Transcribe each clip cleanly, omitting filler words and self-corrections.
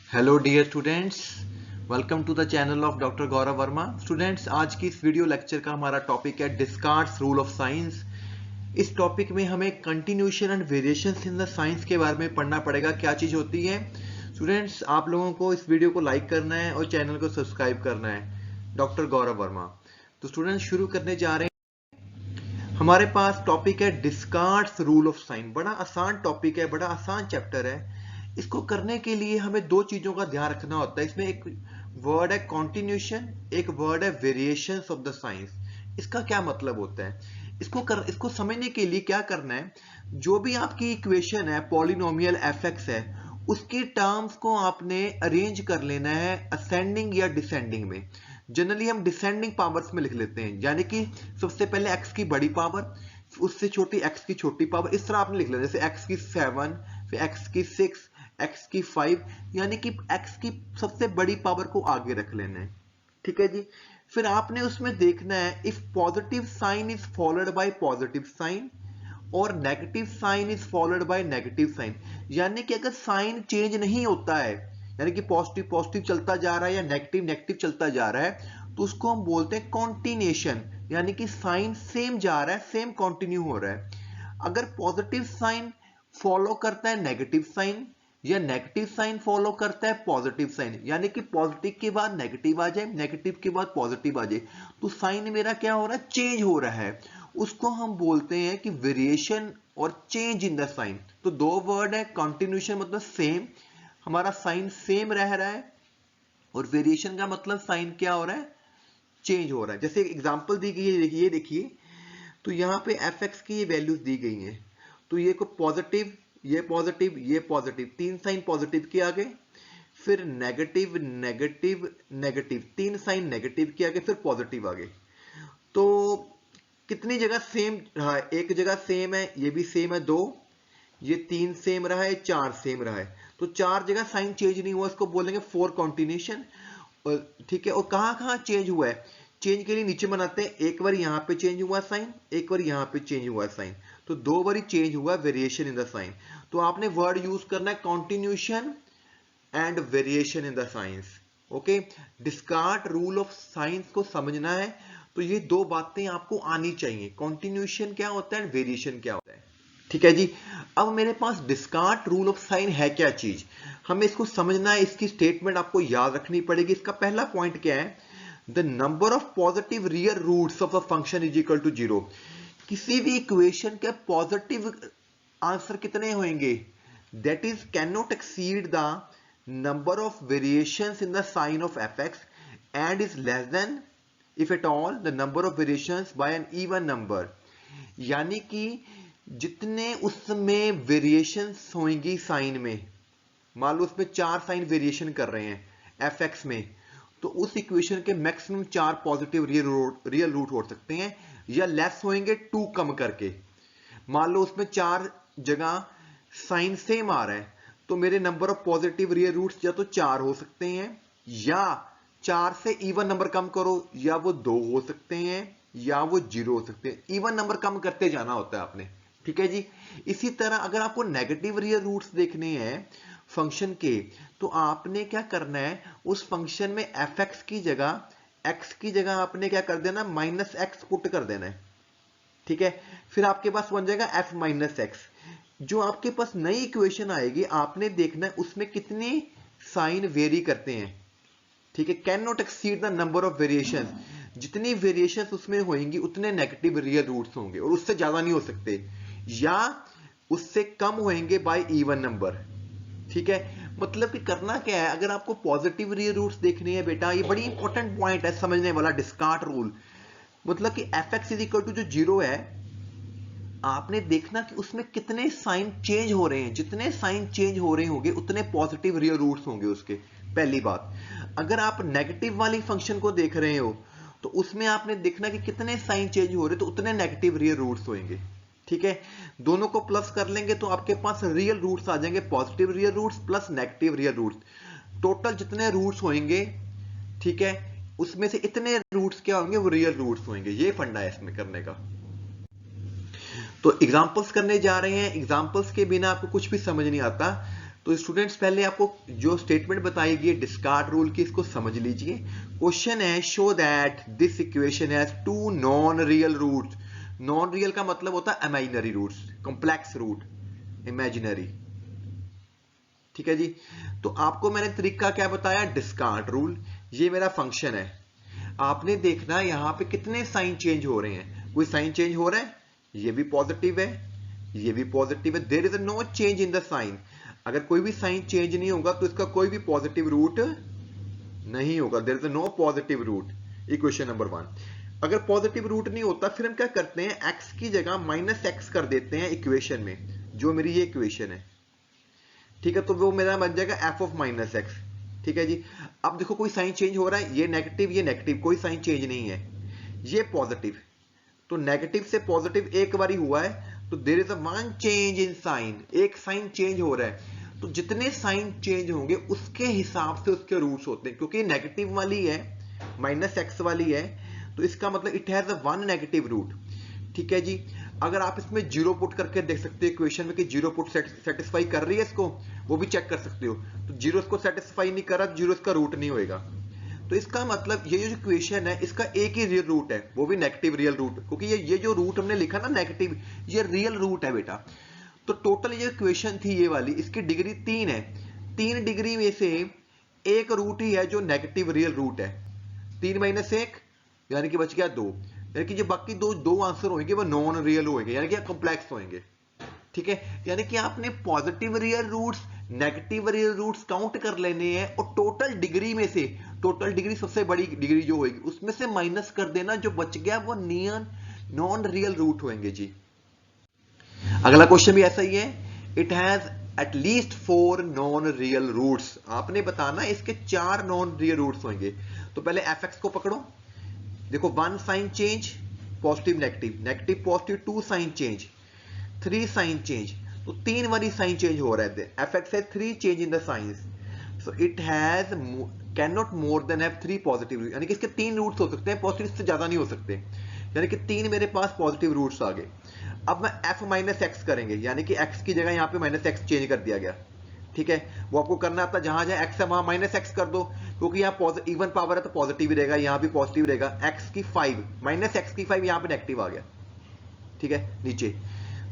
Hello dear students, welcome to the channel of doctor Gaurav Verma. Students, आज की इस video lecture का हमारा टॉपिक है डिस्कार्ड्स रूल ऑफ साइंस। इस टॉपिक में हमें continuation and variations in the signs के बारे में पढ़ना पड़ेगा, क्या चीज होती है। स्टूडेंट्स, आप लोगों को इस वीडियो को लाइक करना है और चैनल को सब्सक्राइब करना है, डॉक्टर गौरव वर्मा। तो स्टूडेंट्स, शुरू करने जा रहे हैं। हमारे पास टॉपिक है डिस्कार्ड्स रूल ऑफ साइंस। बड़ा आसान टॉपिक है, बड़ा आसान चैप्टर है। इसको करने के लिए हमें दो चीजों का ध्यान रखना होता है। इसमें एक वर्ड है कॉन्टिन्यूशन, एक वर्ड है वेरिएशंस ऑफ द साइंस। इसका क्या मतलब होता है? इसको समझने के लिए क्या करना है, जो भी आपकी इक्वेशन है, पॉलिनोमियल एफ(x) है, उसकी टर्म्स को आपने अरेंज कर लेना है असेंडिंग या डिसेंडिंग में। जनरली हम डिसेंडिंग पावर्स में लिख लेते हैं, यानी कि सबसे पहले x की बड़ी पावर, उससे छोटी x की छोटी पावर, इस तरह आपने लिख लेना। जैसे x की 7, फिर x की 6, x की 5, यानी कि x की सबसे बड़ी पावर को आगे रख लेना है। ठीक है जी। फिर आपने उसमें देखना है if positive sign is followed by positive sign और negative sign is followed by negative sign, यानी कि अगर साइन चेंज नहीं होता है, यानी कि पॉजिटिव पॉजिटिव चलता जा रहा है या नेगेटिव नेगेटिव चलता जा रहा है, तो उसको हम बोलते हैं कॉन्टिन्यूएशन, यानी कि साइन सेम जा रहा है, सेम कंटिन्यू हो रहा है। अगर पॉजिटिव साइन फॉलो करता है नेगेटिव साइन या नेगेटिव साइन फॉलो करता है पॉजिटिव साइन, यानी कि पॉजिटिव के बाद नेगेटिव आ जाए, नेगेटिव के बाद पॉजिटिव आ जाए, तो साइन मेरा क्या हो रहा है, चेंज हो रहा है। उसको हम बोलते हैं कि वेरिएशन और चेंज इन द साइन। तो दो वर्ड है, कंटिन्यूएशन मतलब सेम, हमारा साइन सेम रह रहा है, और वेरिएशन का मतलब साइन क्या हो रहा है, चेंज हो रहा है। जैसे एग्जांपल दी गई है, ये देखिए, तो यहाँ पे f(x) की ये वैल्यूज दी गई हैं। तो ये को पॉजिटिव, ये पॉजिटिव, ये पॉजिटिव, तीन साइन पॉजिटिव के आगे, फिर नेगेटिव नेगेटिव नेगेटिव, तीन साइन नेगेटिव के आगे, फिर पॉजिटिव आगे। तो कितनी जगह सेम रहा है? एक जगह सेम है, ये भी सेम है 2, ये 3 सेम रहा है, 4 सेम रहा है। तो 4 जगह साइन चेंज नहीं हुआ, इसको बोलेंगे फॉर कॉन्टिन्यूएशन। ठीक है। और कहां कहां चेंज हुआ है? चेंज के लिए नीचे बनाते हैं, एक बार यहां पे चेंज हुआ साइन, एक बार यहां पे चेंज हुआ साइन, तो दो बार चेंज हुआ वेरिएशन इन द साइन। तो आपने वर्ड यूज करना है continuation and variation in the science. Okay, discard rule of science को समझना है तो ये दो बातें आपको आनी चाहिए, कॉन्टिन्यूएशन क्या होता है, वेरिएशन क्या होता है। ठीक है जी। अब मेरे पास डिस्कार्ड रूल ऑफ साइन है क्या चीज, हमें इसको समझना है, इसकी स्टेटमेंट आपको याद रखनी पड़ेगी। इसका पहला पॉइंट क्या है, the number of positive real roots of a function is equal to 0। किसी भी इक्वेशन के पॉजिटिव आंसर कितने होंगे, that is can not exceed the number of variations in the sign of f(x) and is less than if at all the number of variations by an even number, यानी कि जितने उसमें variations होंगी sign में, मान लो उसमें 4 sign variation कर रहे हैं f(x) में, तो उस इक्वेशन के मैक्सिमम 4 पॉजिटिव रियल रूट हो सकते हैं, या लेस होंगे 2 कम करके। मान लो उसमें 4 जगह साइन सेम आ रहा है, तो मेरे number of positive real roots या तो 4 हो सकते हैं, या 4 से इवन नंबर कम करो, या वो 2 हो सकते हैं, या वो 0 हो सकते हैं। इवन नंबर कम करते जाना होता है आपने। ठीक है जी। इसी तरह अगर आपको नेगेटिव रियल रूट्स देखने हैं फंक्शन के, तो आपने क्या करना है, उस फंक्शन में f(x) की जगह, x की जगह आपने क्या कर देना, -x पुट कर देना है। ठीक है। फिर आपके पास बन जाएगा f - x। जो आपके पास नई इक्वेशन आएगी, आपने देखना है उसमें कितने साइन वेरी करते हैं। ठीक है। Can not exceed the number of variation, जितनी वेरिएशन उसमें होंगी उतने नेगेटिव रियल रूट्स होंगे, और उससे ज्यादा नहीं हो सकते, या उससे कम होंगे बाय इवन नंबर। ठीक है। मतलब कि करना क्या है, अगर आपको पॉजिटिव रियल रूट्स देखने हैं बेटा, ये बड़ी इंपॉर्टेंट पॉइंट है समझने वाला, डिस्कार्ड रूल। मतलब कि f(x) इज इक्वल टू जो 0 है, आपने देखना कि उसमें कितने साइन चेंज हो रहे हैं, जितने साइन चेंज हो रहे होंगे उतने पॉजिटिव रियल रूट्स होंगे उसके। पहली बात, अगर आप नेगेटिव वाली फंक्शन को देख रहे हो, तो उसमें आपने देखना कि कितने साइन चेंज हो रहे, तो उतने नेगेटिव रियल रूट्स होंगे। ठीक है। दोनों को प्लस कर लेंगे तो आपके पास रियल रूट्स आ जाएंगे, positive real roots plus negative real roots. Total जितने रूट्स होंगे, ठीक है, उसमें से इतने रूट्स क्या होंगे, वो रियल रूट्स होंगे। ये फंडा है इसमें करने का। तो एग्जाम्पल्स करने जा रहे हैं, एग्जाम्पल्स के बिना आपको कुछ भी समझ नहीं आता। तो स्टूडेंट्स पहले आपको जो स्टेटमेंट बताई गई डिस्कार्ड रूल की इसको समझ लीजिए। क्वेश्चन है show that this equation has two non real roots. Non real का मतलब होता है imaginary roots, complex root, imaginary. ठीक है जी। तो आपको मैंने तरीका क्या बताया, डिस्कार्ड रूल। ये मेरा फंक्शन है, आपने देखना यहां पे कितने साइन चेंज हो रहे हैं। कोई साइन चेंज हो रहा है, ये भी पॉजिटिव है, ये भी पॉजिटिव है, there is no change in the sign. अगर कोई भी साइन चेंज नहीं होगा तो इसका कोई भी पॉजिटिव रूट नहीं होगा, there is no positive root. Equation number 1। अगर पॉजिटिव रूट नहीं होता फिर हम क्या करते हैं, x की जगह माइनस एक्स कर देते हैं इक्वेशन में, जो मेरी ये इक्वेशन है। ठीक है, तो वो मेरा बन जाएगा एफ ऑफ माइनस एक्स। ठीक है जी। अब देखो कोई साइन चेंज हो रहा है, ये नेगेटिव, कोई साइन चेंज नहीं है, ये पॉजिटिव। तो नेगेटिव से पॉजिटिव एक बार ही हुआ है, तो there is a one change in sign, एक साइन चेंज हो रहा है। तो जितने साइन चेंज होंगे उसके हिसाब से उसके रूट्स होते हैं, क्योंकि नेगेटिव वाली है, माइनस एक्स वाली है, तो इसका मतलब it has a one negative root. ठीक है जी। अगर आप इसमें जीरो पुट करके देख सकते हो इक्वेशन में कि जीरो पुट सेटिस्फाई कर रही है इसको, वो भी चेक कर सकते हो। तो जीरो इसको सेटिस्फाई नहीं कर रहा, जीरो इसका रूट नहीं होएगा। तो इसका मतलब ये जो इक्वेशन है इसका एक ही रियल रूट है, वो भी नेगेटिव रियल रूट, क्योंकि ये जो रूट हमने लिखा ना नेगेटिव, ये रियल रूट है बेटा। तो टोटल ये इक्वेशन थी ये वाली, इसकी डिग्री 3 है। 3 डिग्री में से एक रूट ही है जो नेगेटिव रियल रूट है। 3 माइनस 1 यानी कि बच गया 2, यानी कि जो बाकी दो आंसर होंगे वो नॉन रियल होंगे, यानी कि कॉम्प्लेक्स होंगे। ठीक है, यानी कि आपने positive real roots, negative real roots count कर लेने हैं और टोटल डिग्री में से, टोटल डिग्री सबसे बड़ी डिग्री जो होगी उसमें से माइनस कर देना, जो बच गया वो नॉन रियल रूट होंगे जी। अगला क्वेश्चन भी ऐसा ही है, it has at least 4 non real roots. आपने बताना इसके 4 नॉन रियल रूट्स होंगे। तो पहले एफ एक्स को पकड़ो, देखो 1 sign change, positive negative, negative positive, 2 sign change, 3 sign change, तो 3 बारी साइन चेंज हो रहा है। एफ एक्स है 3 change in the science, so it has can not more than have 3 positive, यानी कि इसके 3 रूट्स हो सकते हैं, पॉजिटिव से ज्यादा नहीं हो सकते, यानी कि 3 मेरे पास पॉजिटिव रूट्स आ गए। अब मैं एफ माइनस एक्स करेंगे, यानी कि एक्स की जगह यहाँ पे माइनस एक्स चेंज कर दिया गया। ठीक है, वो आपको करना आता, जहां जहां एक्स है वहां माइनस एक्स कर दो, क्योंकि यहाँ इवन पावर है तो पॉजिटिव ही रहेगा, यहाँ भी पॉजिटिव रहेगा। एक्स की 5 माइनस एक्स की 5 यहाँ पे नेगेटिव आ गया। ठीक है, नीचे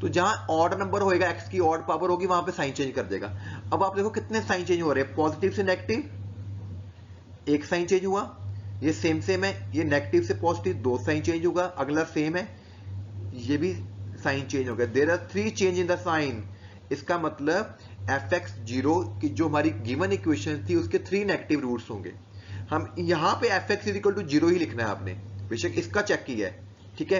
तो जहां ऑड नंबर होएगा, एक्स की ऑड पावर होगी, वहां पे साइन चेंज कर देगा। अब आप देखो कितने साइन चेंज हो रहे हैं, पॉजिटिव से नेगेटिव एक साइन चेंज हुआ, ये सेम है, ये नेगेटिव से पॉजिटिव 2 साइन चेंज होगा, अगला सेम है, ये भी साइन चेंज हो गया। There are 3 change in the sign. इसका मतलब एफ एक्स जीरो की जो हमारी गिवन इक्वेशन थी उसके 3 नेगेटिव रूट्स होंगे। हम यहाँ पे f x is equal to 0 ही लिखना है आपने, बेशक इसका चेक किया है। ठीक है,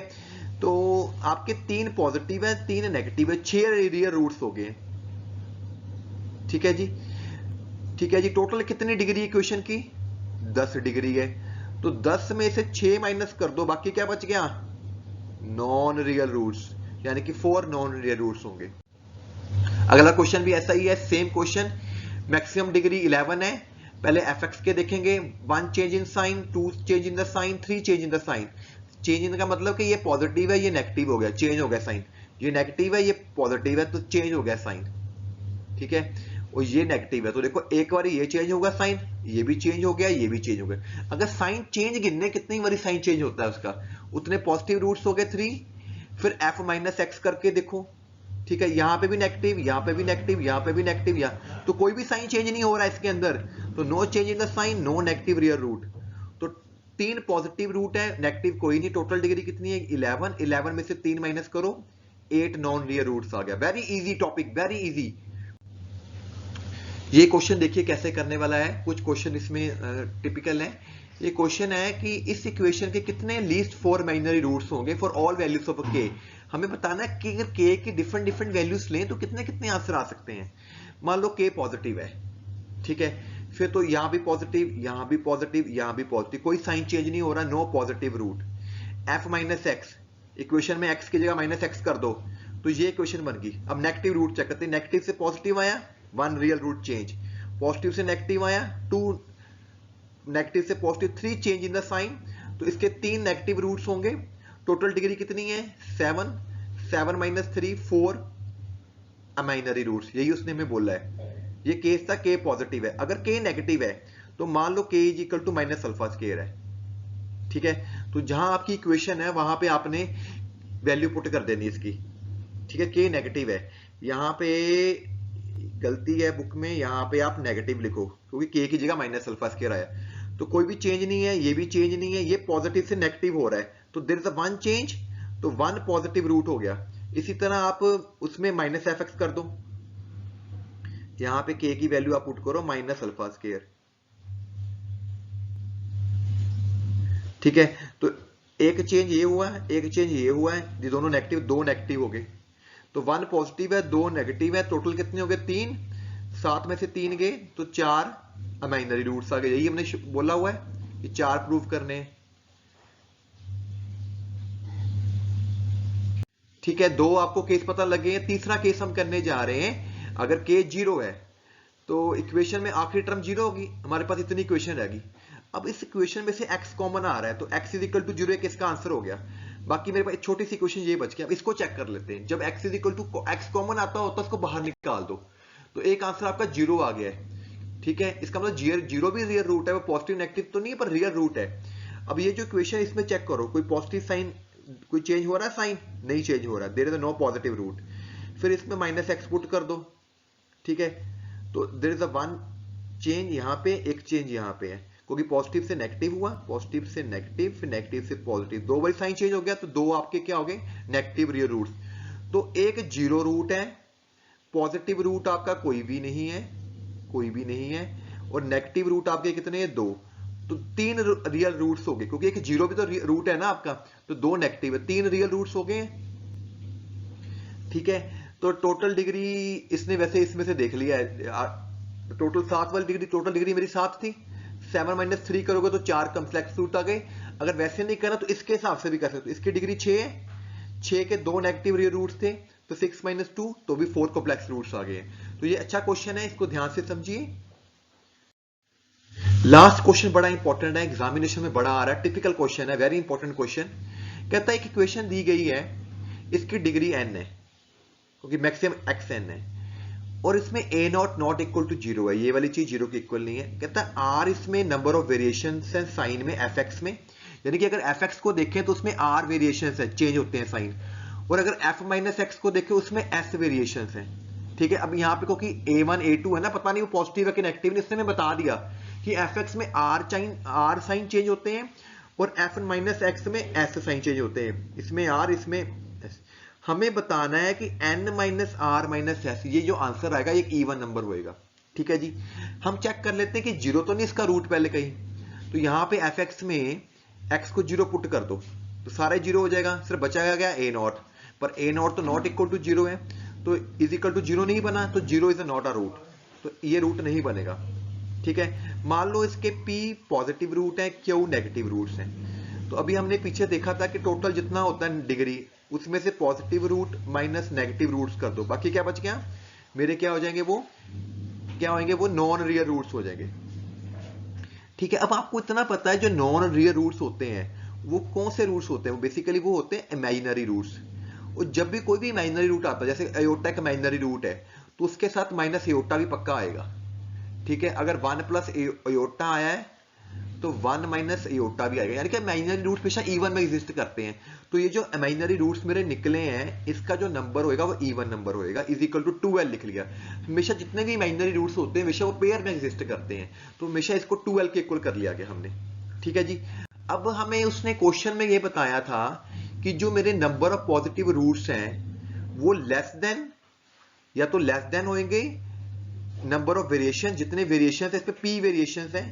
तो आपके 3 पॉजिटिव है, 3 नेगेटिव है, 6 रियल रूट्स हो गए। ठीक है जी। ठीक है जी, टोटल कितनी डिग्री इक्वेशन की, 10 डिग्री है। तो 10 में से 6 माइनस कर दो, बाकी क्या बच गया, नॉन रियल रूट्स, यानी कि 4 नॉन रियल रूट्स होंगे। अगला क्वेश्चन भी ऐसा ही है, सेम क्वेश्चन, मैक्सिमम डिग्री 11 है। पहले एफ एक्स के देखेंगे, 1 change in sign, 2 change in the sign, 3 change in the sign. Change in का मतलब कि ये पॉजिटिव है, ये नेगेटिव हो गया, चेंज हो गया साइन। ये नेगेटिव है, ये पॉजिटिव है, तो चेंज हो गया साइन। ठीक है, और ये नेगेटिव है, तो देखो एक बार ये चेंज होगा साइन, ये भी चेंज हो गया, ये भी चेंज हो गया। अगर साइन चेंज गिनने कितनी बारी साइन चेंज होता है उसका, उतने पॉजिटिव रूट्स हो गए 3। फिर एफ माइनस एक्स करके देखो, ठीक है, यहां पे भी नेगेटिव, यहां पे भी नेगेटिव, यहां पे भी नेगेटिव, यहां तो कोई भी साइन चेंज नहीं हो रहा है इसके अंदर, तो no change in the sign, no negative real root. तो 3 पॉजिटिव रूट है, नेगेटिव कोई नहीं। टोटल डिग्री कितनी है, 11। 11 में से 3 माइनस करो, 8 नॉन रियल रूट्स आ गया। Very easy topic, very easy. ये क्वेश्चन देखिए कैसे करने वाला है, कुछ क्वेश्चन इसमें टिपिकल है। ये क्वेश्चन है कि इस इक्वेशन के कितने लीस्ट 4 माइनरी रूट्स होंगे फॉर ऑल वैल्यूज ऑफ के। हमें बताना है कि अगर के की डिफरेंट वैल्यूज लें तो कितने कितने आंसर आ सकते हैं। मान लो के पॉजिटिव है, ठीक है, फिर तो यहां भी पॉजिटिव, यहां भी पॉजिटिव, यहां भी पॉजिटिव, कोई साइन चेंज नहीं हो रहा, no positive root. F minus x, equation में एक्स की जगह माइनस एक्स कर दो, तो ये इक्वेशन बन गई। अब नेगेटिव रूट चेक करते हैं, नेगेटिव से पॉजिटिव आया, 1 रियल रूट चेंज, पॉजिटिव से नेगेटिव आया, 2, नेगेटिव से positive 3 change in the sign, तो इसके 3 नेगेटिव रूट्स होंगे। टोटल डिग्री कितनी है, 7, 7 माइनस 3 4 अमाइनरी रूट्स, यही उसने हमें बोला है। ये केस था k पॉजिटिव है। अगर k नेगेटिव है तो मान लो k is equal to minus alpha square है, ठीक है। तो जहां आपकी इक्वेशन है वहां पे आपने वैल्यू पुट कर देनी इसकी, ठीक है। k नेगेटिव है, यहाँ पे गलती है बुक में, यहाँ पे आप नेगेटिव लिखो क्योंकि k की जगह माइनस अल्फा स्क्वायर आया। तो कोई भी चेंज नहीं है, ये भी चेंज नहीं है, ये पॉजिटिव से नेगेटिव हो रहा है, तो there is a one change, तो वन पॉजिटिव रूट हो गया। इसी तरह आप उसमें माइनस एफ एक्स कर दो, यहाँ पे k की वैल्यू आप पुट करो माइनस अल्फा स्क्वायर, ठीक है। तो एक चेंज ये हुआ है, एक चेंज ये हुआ है, ये दोनों नेगेटिव, दो नेगेटिव हो गए। तो वन पॉजिटिव है, दो नेगेटिव है, टोटल कितने हो गए? 3। 7 में से 3 गए तो 4 इमेजिनरी रूट्स आ गए। यही हमने बोला हुआ है कि 4 प्रूव करने हैं, ठीक है। 2 आपको केस पता लगे हैं, तीसरा केस हम करने जा रहे हैं। अगर k 0 है तो इक्वेशन में आखिरी टर्म 0 होगी, हमारे पास इतनी इक्वेशन रहेगी। अब इस इक्वेशन में से x कॉमन आ रहा है, तो x इज इक्वल टू 0 किसका आंसर हो गया। बाकी मेरे पास एक छोटी सी इक्वेशन ये बच गया, अब इसको चेक कर लेते हैं। जब x is equal to x common आता होता है उसको बाहर निकाल दो, तो एक आंसर आपका 0 आ गया है, ठीक है। इसका मतलब 0 भी रियल रूट है, वो पॉजिटिव नेगेटिव तो नहीं है पर रियल रूट है। अब ये जो इक्वेशन इसमें चेक करो, कोई पॉजिटिव साइन, कोई चेंज हो रहा है साइन? नहीं चेंज हो रहा है, there is no positive root. फिर इसमें माइनस एक्स पुट कर दो, ठीक है। तो there is a one change यहाँ पे, एक चेंज यहाँ पे है, क्योंकि पॉजिटिव से नेगेटिव हुआ, पॉजिटिव से नेगेटिव, फिर नेगेटिव से पॉजिटिव, दो बार साइन चेंज हो गया, तो दो आपके क्या हो गए? Negative real roots. तो एक 0 रूट है, पॉजिटिव रूट आपका कोई भी नहीं है, कोई भी नहीं है, और नेगेटिव रूट आपके कितने हैं? 2। तो 3 रियल रूट्स हो गए, क्योंकि एक 0 भी तो रूट है ना आपका, तो 2 नेगेटिव है, 3 रियल रूट्स हो गए, ठीक है। तो टोटल डिग्री इसने वैसे इसमें से देख लिया है, टोटल 7 वाली डिग्री, टोटल डिग्री मेरी 7 थी, 7 - 3 करोगे तो 4 कॉम्प्लेक्स रूट आ गए। अगर वैसे नहीं करना तो इसके हिसाब से भी कर सकते हो। इसकी डिग्री 6 है, 6 के 2 नेगेटिव रियल रूट्स थे, तो 6 - 2 तो भी 4 कॉम्प्लेक्स रूट्स आ गए। तो ये अच्छा क्वेश्चन है, इसको ध्यान से समझिए। लास्ट क्वेश्चन बड़ा इंपॉर्टेंट है, एग्जामिनेशन में बड़ा आ रहा है, टिपिकल क्वेश्चन है, वेरी इंपॉर्टेंट क्वेश्चन। कहता है कि इक्वेशन दी गई है, इसकी डिग्री n है, क्योंकि मैक्सिमम xn है, और इसमें a0 नॉट इक्वल टू 0 है, ये वाली चीज 0 की इक्वल नहीं है। कहता है r इसमें नंबर ऑफ वेरिएशन है साइन में fx में, यानी कि अगर fx को देखें तो उसमें r वेरिएशन है, चेंज होते हैं साइन, और अगर f - x को देखें उसमें s वेरिएशन है, ठीक है। अब यहाँ पे क्योंकि a1 a2 है ना, पता नहीं वो पॉजिटिव है कि नेगेटिव, इसने मैं बता दिया कि fx में r साइन चेंज होते हैं, और f - x में s साइन चेंज होते हैं, इसमें r इसमें s। हमें बताना है कि n - r - s, ये जो आंसर आएगा ये इवन नंबर होएगा, ठीक है जी। हम चेक कर लेते हैं कि 0 तो नहीं इसका रूट पहले कहीं, तो यहाँ पे fx में x को 0 पुट कर दो, तो सारा 0 हो जाएगा, सिर्फ बचाया गया a0, पर a0 तो नॉट इक्वल टू 0 है, तो इज इक्वल टू 0 नहीं बना, तो 0 इज नॉट अ रूट, तो ये रूट नहीं बनेगा, ठीक है। मान लो इसके p पॉजिटिव रूट है, q नेगेटिव रूट्स हैं। तो अभी हमने पीछे देखा था कि टोटल जितना होता है डिग्री, उसमें से positive root minus negative roots कर दो, बाकी क्या बच गया मेरे? क्या हो जाएंगे वो? क्या होंगे वो? नॉन रियल रूट्स हो जाएंगे, ठीक है। अब आपको इतना पता है जो नॉन रियल रूट्स होते हैं वो कौन से रूट्स होते हैं? वो बेसिकली वो होते हैं इमेजिनरी रूट्स। और जब भी कोई भी इमेजिनरी रूट आता है, जैसे अयोटा एक इमेजिनरी रूट है, तो उसके साथ माइनस अयोटा भी पक्का आएगा, ठीक है। अगर 1 प्लस अयोटा आया है तो 1 माइनस अयोटा भी आएगा, यानी कि इमेजिनरी रूट्स हमेशा इवन में एग्जिस्ट करते हैं। तो ये जो इमेजिनरी रूट्स मेरे निकले हैं, इसका जो नंबर होएगा वो इवन नंबर होएगा, इज इक्वल टू 12 लिख लिया। हमेशा जितने भी इमेजिनरी रूट्स होते हैं हमेशा वो पेयर में एग्जिस्ट करते हैं, तो हमेशा इसको 12 के इक्वल कर लिया गया हमने, ठीक है जी। अब हमें उसने क्वेश्चन में ये बताया था कि जो मेरे नंबर ऑफ पॉजिटिव रूट्स हैं वो लेस देन, या तो लेस देन होंगे नंबर ऑफ वेरिएशन, जितने वेरिएशन है इस पे p वेरिएशन है,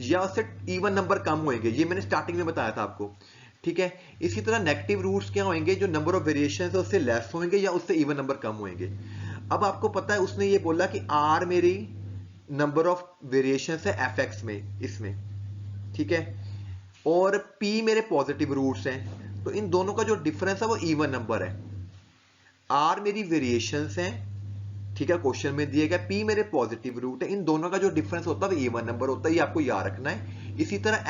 या उससे इवन नंबर कम होंगे, ये मैंने स्टार्टिंग में बताया था आपको, ठीक है। इसी तरह नेगेटिव रूट्स क्या होंगे? जो नंबर ऑफ वेरिएशन है उससे लेस होंगे या उससे इवन नंबर कम होंगे। अब आपको पता है उसने ये बोला कि r मेरी नंबर ऑफ वेरिएशन है fx में, इसमें, ठीक है, और p मेरे पॉजिटिव रूट्स हैं, तो इन दोनों का जो डिफरेंस है वो इवन नंबर है। r मेरी वेरिएशंस हैं, ठीक है, क्वेश्चन में दिए गया, p मेरे पॉजिटिव रूट है, इन दोनों का जो डिफरेंस होता है वो इवन नंबर होता है, ये आपको याद रखना है। इसी तरह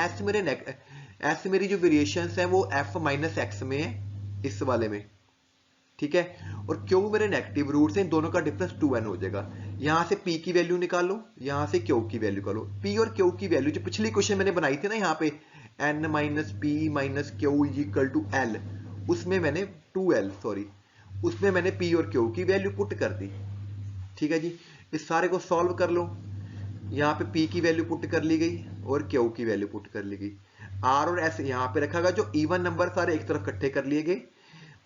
s मेरी जो वेरिएशंस है वो f - x में है, इस वाले में, ठीक है, और क्यू मेरे नेगेटिव रूट्स हैं, इन दोनों का डिफरेंस 2n हो जाएगा। यहाँ से p की वैल्यू निकालो, यहाँ से q की वैल्यू निकालो। p और q की वैल्यू जो पिछली क्वेश्चन मैंने बनाई थी ना यहाँ पे n minus p minus q equal to l, उसमें मैंने 2l सॉरी, उसमें मैंने p और q की वैल्यू पुट कर दी। ठीक है जी, इस सारे को सॉल्व कर लो। यहाँ पे p की वैल्यू पुट कर ली गई और q की वैल्यू पुट कर ली गई। r और s यहाँ पे रखा गया, जो इवन नंबर सारे एक तरफ इकट्ठे कर लिए गए,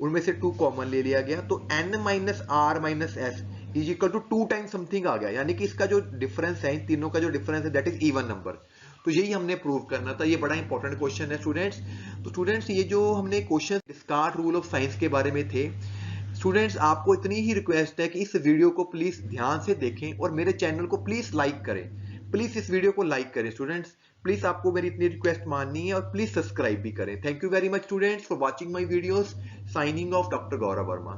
उनमें से 2 कॉमन ले लिया गया, तो n minus r minus s is equal to 2 times something आ गया, यानी कि इसका जो डिफरेंस है, इन तीनों का जो डिफरेंस है दैट इज इवन नंबर। तो यही हमने प्रूव करना था, ये बड़ा इंपॉर्टेंट क्वेश्चन है स्टूडेंट्स। तो स्टूडेंट्स ये जो हमने question discard rule of science के बारे में थे, स्टूडेंट्स आपको इतनी ही रिक्वेस्ट है कि इस वीडियो को प्लीज ध्यान से देखें और मेरे चैनल को प्लीज लाइक करें। प्लीज इस वीडियो को लाइक करें स्टूडेंट्स, प्लीज आपको मेरी इतनी रिक्वेस्ट माननी है, और प्लीज सब्सक्राइब भी करें। Thank you very much students for watching my videos. Signing off doctor Gaurav Verma.